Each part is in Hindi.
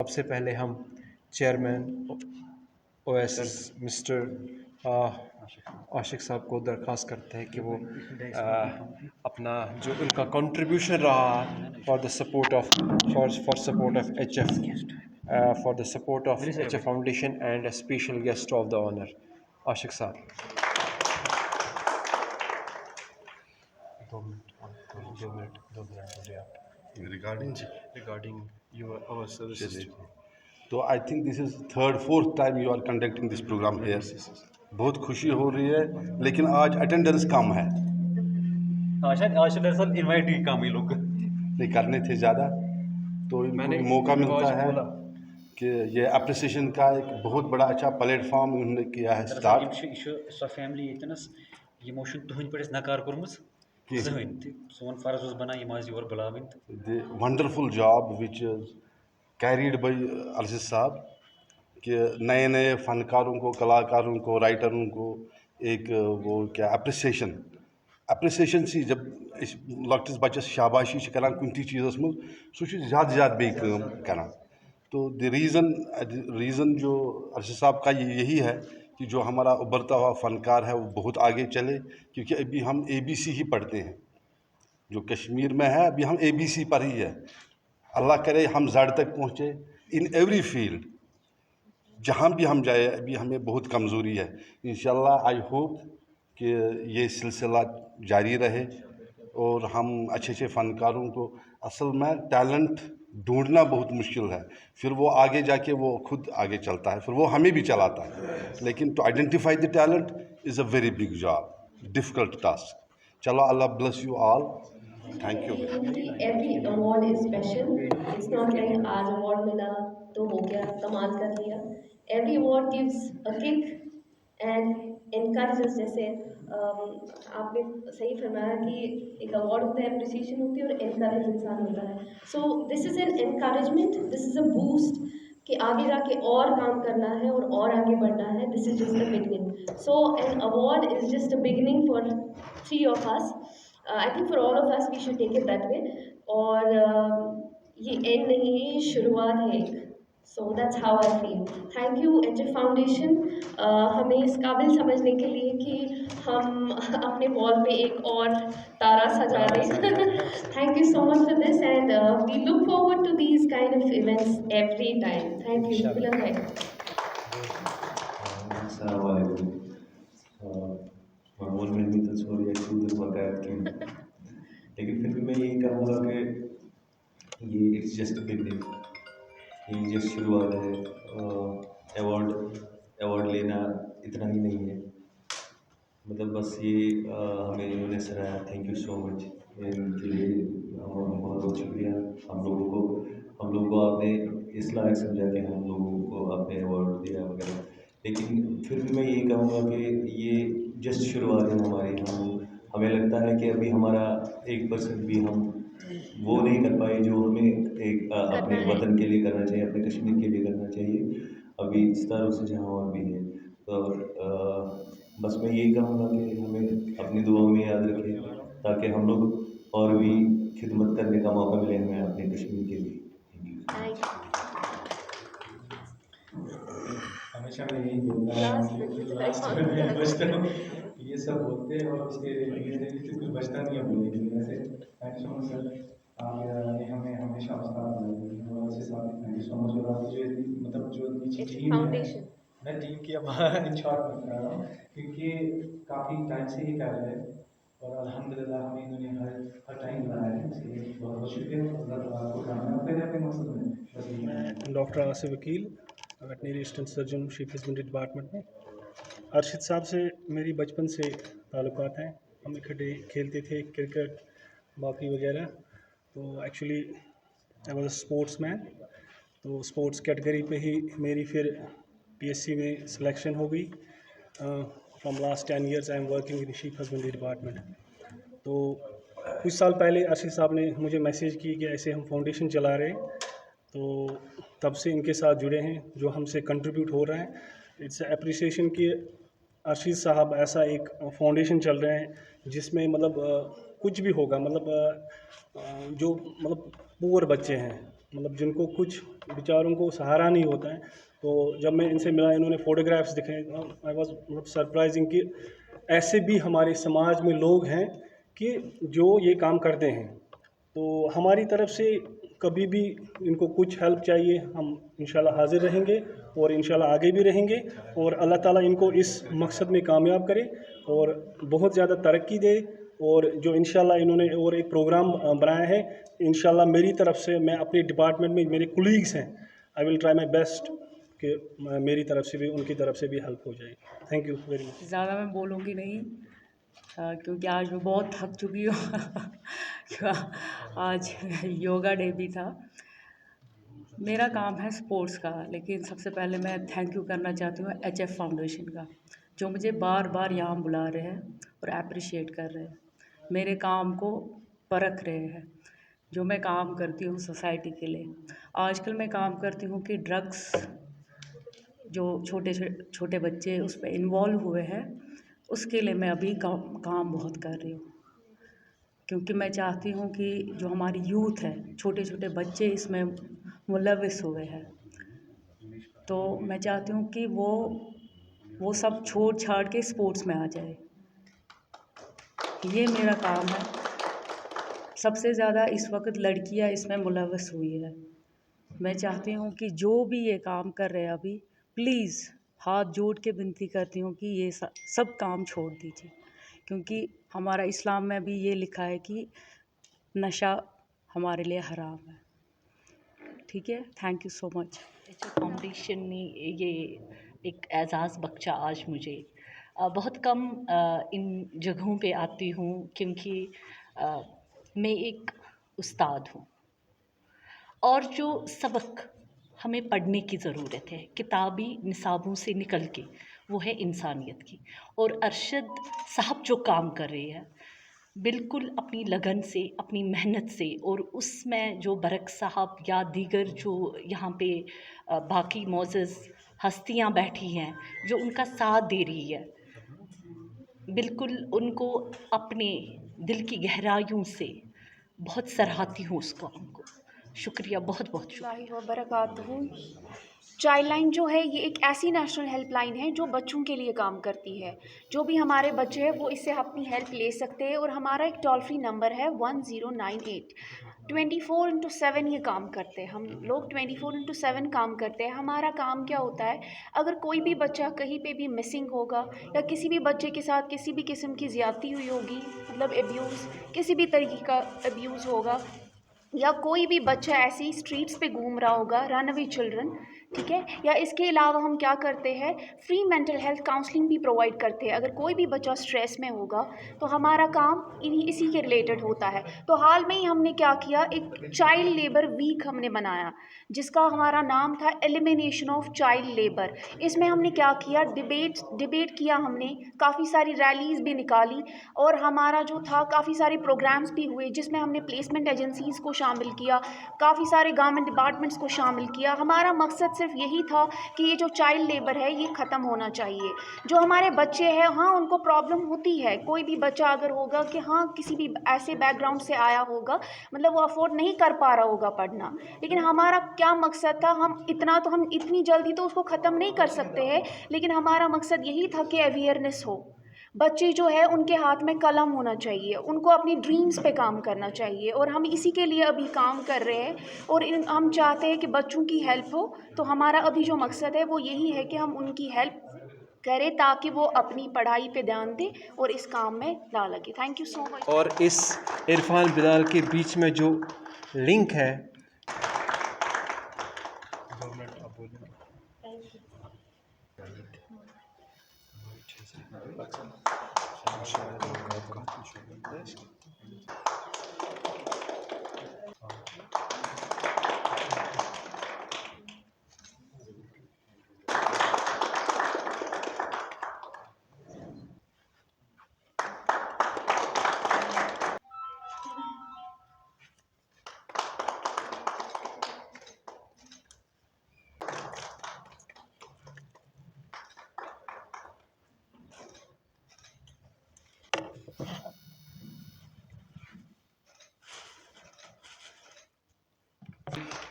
सबसे पहले हम चेयरमैन ओएसएस मिस्टर आशिक साहब को दरख्वास्त करते हैं कि वो अपना जो उनका कंट्रीब्यूशन रहा for support of HF for the support of HF foundation and a special guest of the honour Ashiq साहब। 2 मिनट बोलिए आप रिगार्डिंग योर आवर सर्विसेज। तो I think this is third fourth time you are conducting this program here. बहुत खुशी हो रही है, लेकिन आज अटेंडेंस कम है। आज दरअसल इनवाइट ही कम ही लोग नहीं करने थे ज़्यादा, तो इनको भी मौका मिलता है कि ये अप्रिसिएशन का एक बहुत बड़ा अच्छा प्लेटफॉर्म उन्होंने किया है स्टार्ट। सो फैमिली यतनस यमो तुहंद पे नकार कोर्मुत जहन सोन फर्ज उस बना यम आज योर बुलावन the wonderful job which carried by Arshid साहब कि नए नए फनकारों को, कलाकारों को, राइटरों को एक वो क्या अप्रिसिएशन सी जब लक्टिस बच्चस शाबाशी करान कुन ती चीज़स मज सह ज़्यादा ज़्यादा बे करान। तो द रीज़न जो अर्शिद साहब का यही है कि जो हमारा उभरता हुआ फ़नकार है वो बहुत आगे चले, क्योंकि अभी हम ABC ही पढ़ते हैं। जो कश्मीर में है अभी हम ABC पर ही है। अल्लाह करे हम जड़ तक पहुँचे इन एवरी फील्ड, जहाँ भी हम जाए। अभी हमें बहुत कमज़ोरी है। इंशाल्लाह आई होप कि ये सिलसिला जारी रहे और हम अच्छे अच्छे फ़नकारों को, असल में टैलेंट ढूंढना बहुत मुश्किल है, फिर वो आगे जाके वो खुद आगे चलता है, फिर वो हमें भी चलाता है। लेकिन to identify the talent is a very big job, difficult task. चलो, अल्लाह bless you all. Thank you. Every award is special. It's not like आज अवार्ड मिला तो हो गया, कमाल कर लिया। Every award gives a kick and encourages. जैसे आपने सही फरमाया कि एक अवार्ड होता है, अप्रिसिएशन होती है और इनकरेज इंसान होता है। So this is an encouragement, this is a boost कि आगे जाके और काम करना है और आगे बढ़ना है। This is just the beginning. So an award is just a beginning for 3 of us. I think for all of us we should take it that way. और ये एंड नहीं है, ये शुरुआत है एक। So that's how I feel. Thank you HF foundation हमें इस काबिल समझने के लिए कि हम अपने वॉल पे एक और तारा सजा दें। Thank you so much for this and we look forward to these kind of events every time. Thank you Bilan भाई। मामूल में भी तो सॉरी एक्सक्लूसिव वकायत की, लेकिन फिर भी मैं यही कहूँगा कि ये इट्स जस्ट अ बिगनिंग, ये जस्ट शुरुआत है। अवार्ड लेना इतना ही नहीं है, मतलब बस ये हमें इन्होंने सराहा। थैंक यू सो मच इनके लिए, बहुत बहुत शुक्रिया। हम लोगों को आपने इस लायक समझा कि हम लोगों को आपने अवार्ड दिया वगैरह। लेकिन फिर भी मैं यही कहूँगा कि ये जस्ट शुरुआत है हमारी। हमें लगता है कि अभी हमारा 1% भी हम वो नहीं कर पाए जो हमें एक अपने वतन के लिए करना चाहिए, अपने कश्मीर के लिए करना चाहिए। अभी सितारों से जहाँ और भी है। तो बस मैं यही कहूँगा कि हमें अपनी दुआओं में याद रखें, ताकि हम लोग और भी खिदमत करने का मौका मिले हमें अपने कश्मीर के लिए। Thank you. हमेशा मैं यही बोलता हूँ लास्ट में बचता हूँ, ये सब बोलते हैं और उसके लिए कुछ बचता नहीं है बोलने के लिए। ऐसे thank you so much sir, आपने हमें हमेशा उस्ताद बनाया और ऐसे साथ थैंक यू सो मच। और आप जो मतलब जो टीम है, मैं टीम की अब इन शॉर्ट में कर रहा हूँ क्योंकि काफ़ी टाइम से ही कर रहे हैं और अल्हम्दुलिल्लाह हमें इन्होंने हर टाइम बनाया है। इसलिए बहुत बहुत शुक्रिया। आपको कामयाब करें अपने मकसद में। बस डॉक्टर आसिफ वकील, veterinary assistant surgeon, sheep husbandry department में। अर्शिद साहब से मेरी बचपन से ताल्लुकात हैं, हम इकट्ठे खेलते थे क्रिकेट बाकी वगैरह। तो actually I was a sports man, तो स्पोर्ट्स कैटेगरी पे ही मेरी फिर PSC में सिलेक्शन हो गई। From last 10 years I am working in sheep husbandry department. तो कुछ साल पहले अर्शिद साहब ने मुझे मैसेज की कि ऐसे हम फाउंडेशन चला रहे हैं, तो तब से इनके साथ जुड़े हैं, जो हमसे कंट्रीब्यूट हो रहा है। इट्स अप्रिसिएशन कि अर्शिद साहब ऐसा एक फाउंडेशन चल रहे हैं जिसमें मतलब कुछ भी होगा, मतलब जो मतलब पुअर बच्चे हैं, मतलब जिनको कुछ बेचारों को सहारा नहीं होता है, तो जब मैं इनसे मिला, इन्होंने फ़ोटोग्राफ्स दिखाए, आई वाज मतलब सरप्राइजिंग कि ऐसे भी हमारे समाज में लोग हैं कि जो ये काम करते हैं। तो हमारी तरफ से कभी भी इनको कुछ हेल्प चाहिए, हम इंशाल्लाह हाज़िर रहेंगे और इंशाल्लाह आगे भी रहेंगे, और अल्लाह ताला इनको इस मकसद में कामयाब करे और बहुत ज़्यादा तरक्की दे। और जो इंशाल्लाह इन्होंने और एक प्रोग्राम बनाया है, इंशाल्लाह मेरी तरफ से, मैं अपने डिपार्टमेंट में मेरे कुलीग्स हैं, I will try my best कि मेरी तरफ से भी उनकी तरफ से भी हेल्प हो जाए। Thank you very much. ज़्यादा मैं बोलूँगी नहीं, क्योंकि आज मैं बहुत थक चुकी हूँ। आज योगा डे भी था। मेरा काम है स्पोर्ट्स का, लेकिन सबसे पहले मैं थैंक यू करना चाहती हूँ HF फाउंडेशन का, जो मुझे बार बार यहाँ बुला रहे हैं और अप्रिशिएट कर रहे हैं, मेरे काम को परख रहे हैं, जो मैं काम करती हूँ सोसाइटी के लिए। आजकल मैं काम करती हूँ कि ड्रग्स, जो छोटे छोटे बच्चे उस पर इन्वॉल्व हुए हैं, उसके लिए मैं अभी काम बहुत कर रही हूँ, क्योंकि मैं चाहती हूँ कि जो हमारी यूथ है, छोटे छोटे बच्चे इसमें मुलविस हुए हैं, तो मैं चाहती हूँ कि वो सब छोड़ छाड़ के स्पोर्ट्स में आ जाए। ये मेरा काम है। सबसे ज़्यादा इस वक्त लड़कियां इसमें मुलविस हुई है। मैं चाहती हूँ कि जो भी ये काम कर रहे हैं अभी, प्लीज़ हाथ जोड़ के विनती करती हूँ कि ये सब काम छोड़ दीजिए, क्योंकि हमारा इस्लाम में भी ये लिखा है कि नशा हमारे लिए हराम है। ठीक है, thank you so much. HF foundation ने ये एक एजाज़ बख्शा आज मुझे। बहुत कम इन जगहों पे आती हूँ, क्योंकि मैं एक उस्ताद हूँ, और जो सबक हमें पढ़ने की ज़रूरत है किताबी निसाबों से निकल के, वो है इंसानियत की। और अरशद साहब जो काम कर रहे हैं बिल्कुल अपनी लगन से, अपनी मेहनत से, और उसमें जो बरक साहब या दीगर जो यहाँ पे बाकी मोअज़्ज़ज़ हस्तियाँ बैठी हैं जो उनका साथ दे रही है, बिल्कुल उनको अपने दिल की गहराइयों से बहुत सराहती हूँ उस काम को। शुक्रिया, बहुत बहुत शुक्रिया। वबरकातुहू। चाइल्ड लाइन जो है, ये एक ऐसी नेशनल हेल्पलाइन है जो बच्चों के लिए काम करती है। जो भी हमारे बच्चे हैं वो इससे अपनी हेल्प ले सकते हैं, और हमारा एक टोल फ्री नंबर है 1098। 24/7 ये काम करते हैं। हम लोग 24/7 काम करते हैं। हमारा काम क्या होता है, अगर कोई भी बच्चा कहीं पे भी मिसिंग होगा, या किसी भी बच्चे के साथ किसी भी किस्म की ज़्यादती हुई होगी, मतलब एब्यूज़, किसी भी तरीके का एब्यूज़ होगा, या कोई भी बच्चा ऐसे ही स्ट्रीट्स पे घूम रहा होगा, रन अवे चिल्ड्रन, ठीक है, या इसके अलावा हम क्या करते हैं, फ्री मेंटल हेल्थ काउंसलिंग भी प्रोवाइड करते हैं। अगर कोई भी बच्चा स्ट्रेस में होगा तो हमारा काम इसी के रिलेटेड होता है। तो हाल में ही हमने क्या किया, एक चाइल्ड लेबर वीक हमने बनाया, जिसका हमारा नाम था एलिमिनेशन ऑफ चाइल्ड लेबर। इसमें हमने क्या किया, डिबेट किया हमने, काफ़ी सारी रैलीज़ भी निकाली, और हमारा जो था काफ़ी सारे प्रोग्राम्स भी हुए, जिसमें हमने प्लेसमेंट एजेंसीज़ को शामिल किया, काफ़ी सारे गवर्नमेंट डिपार्टमेंट्स को शामिल किया। हमारा मकसद सिर्फ यही था कि ये जो चाइल्ड लेबर है ये ख़त्म होना चाहिए। जो हमारे बच्चे हैं, हाँ उनको प्रॉब्लम होती है, कोई भी बच्चा अगर होगा कि हाँ किसी भी ऐसे बैकग्राउंड से आया होगा, मतलब वो अफोर्ड नहीं कर पा रहा होगा पढ़ना, लेकिन हमारा क्या मकसद था, हम इतनी जल्दी तो उसको ख़त्म नहीं कर सकते हैं, लेकिन हमारा मकसद यही था कि अवेयरनेस हो। बच्चे जो है उनके हाथ में कलम होना चाहिए, उनको अपनी ड्रीम्स पे काम करना चाहिए, और हम इसी के लिए अभी काम कर रहे हैं। और हम चाहते हैं कि बच्चों की हेल्प हो, तो हमारा अभी जो मकसद है वो यही है कि हम उनकी हेल्प करें, ताकि वो अपनी पढ़ाई पे ध्यान दें और इस काम में ना लगे। Thank you so much. और इस इरफान बिलाल के बीच में जो लिंक है,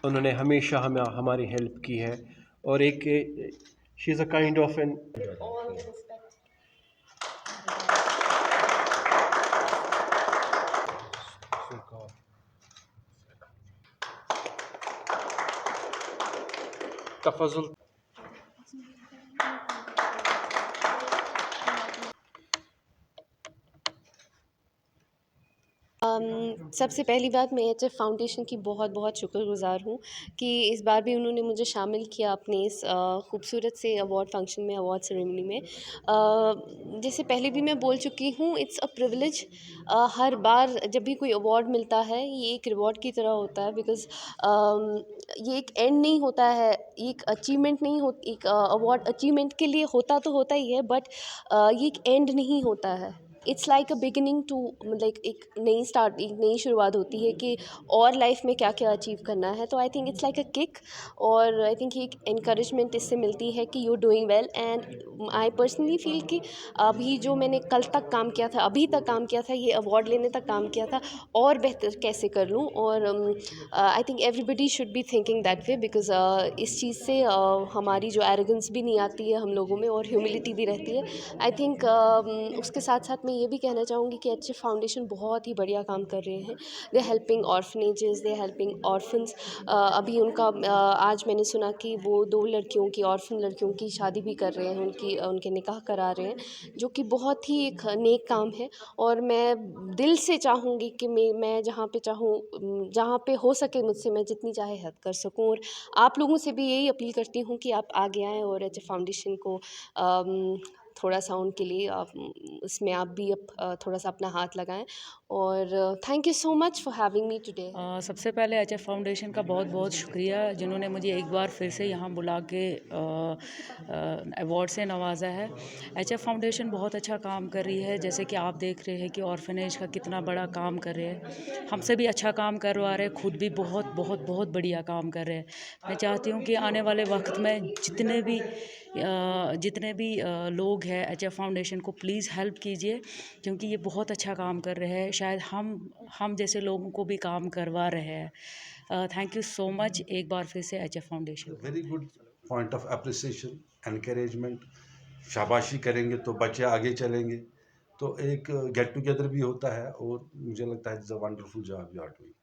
उन्होंने हमेशा हमारी हेल्प की है और एक she is a kind of an तफजुल। सबसे पहली बात मैं एच एफ फाउंडेशन की बहुत बहुत शुक्रगुज़ार हूँ कि इस बार भी उन्होंने मुझे शामिल किया अपने इस खूबसूरत से अवार्ड फंक्शन में, अवार्ड सेरेमनी में। जैसे पहले भी मैं बोल चुकी हूँ, इट्स अ प्रिविलेज। हर बार जब भी कोई अवार्ड मिलता है ये एक रिवॉर्ड की तरह होता है, बिकॉज़ ये एक एंड नहीं होता है, ये एक अचीवमेंट नहीं हो, एक अवार्ड अचीवमेंट के लिए होता तो होता ही है, बट ये एक एंड नहीं होता है। It's like a beginning to, like एक नई शुरुआत होती है कि और लाइफ में क्या क्या अचीव करना है। तो I think it's like a kick, और आई थिंक एक इंकरेजमेंट इससे मिलती है कि you doing well. And I personally feel कि अभी जो मैंने कल तक काम किया था, अभी तक काम किया था, ये अवार्ड लेने तक काम किया था, और बेहतर कैसे कर लूँ। और I think everybody should be thinking that way, because इस चीज़ से हमारी जो एरोगेंस भी नहीं आती है हम लोगों में, और ह्यूमिलिटी भी रहती है। आई थिंक उसके साथ साथ मैं ये भी कहना चाहूँगी कि एच एफ फाउंडेशन बहुत ही बढ़िया काम कर रहे हैं। दे हेल्पिंग ऑर्फनेजेस, दे हेल्पिंग ऑर्फन्स। अभी उनका आज मैंने सुना कि वो 2 लड़कियों की, ऑर्फन लड़कियों की शादी भी कर रहे हैं, उनके निकाह करा रहे हैं, जो कि बहुत ही एक नेक काम है। और मैं दिल से चाहूँगी कि मैं जहाँ पे चाहूँ, जहाँ पे हो सके मुझसे, मैं जितनी चाहे हेल्प कर सकूँ। और आप लोगों से भी यही अपील करती हूँ कि आप आगे आएँ और एच एफ फाउंडेशन को थोड़ा सा उनके लिए उसमें आप भी थोड़ा सा अपना हाथ लगाएं। और thank you so much for having me today. सबसे पहले एच एफ फाउंडेशन का बहुत बहुत शुक्रिया, जिन्होंने मुझे एक बार फिर से यहाँ बुला के अवार्ड से नवाजा है। एच एफ फाउंडेशन बहुत अच्छा काम कर रही है, जैसे कि आप देख रहे हैं कि ऑर्फनेज का कितना बड़ा काम कर रहे हैं, हमसे भी अच्छा काम करवा रहे हैं, खुद भी बहुत बहुत बहुत बढ़िया काम कर रहे हैं। मैं चाहती हूँ कि आने वाले वक्त में जितने भी लोग हैं एच एफ फाउंडेशन को प्लीज़ हेल्प कीजिए, क्योंकि ये बहुत अच्छा काम कर रहे हैं। शायद हम जैसे लोगों को भी काम करवा रहे हैं। थैंक यू सो मच एक बार फिर से H F foundation. Very good point of appreciation, encouragement. शाबाशी करेंगे तो बच्चे आगे चलेंगे, तो एक गेट टुगेदर भी होता है, और मुझे लगता है it's a wonderful job you are doing.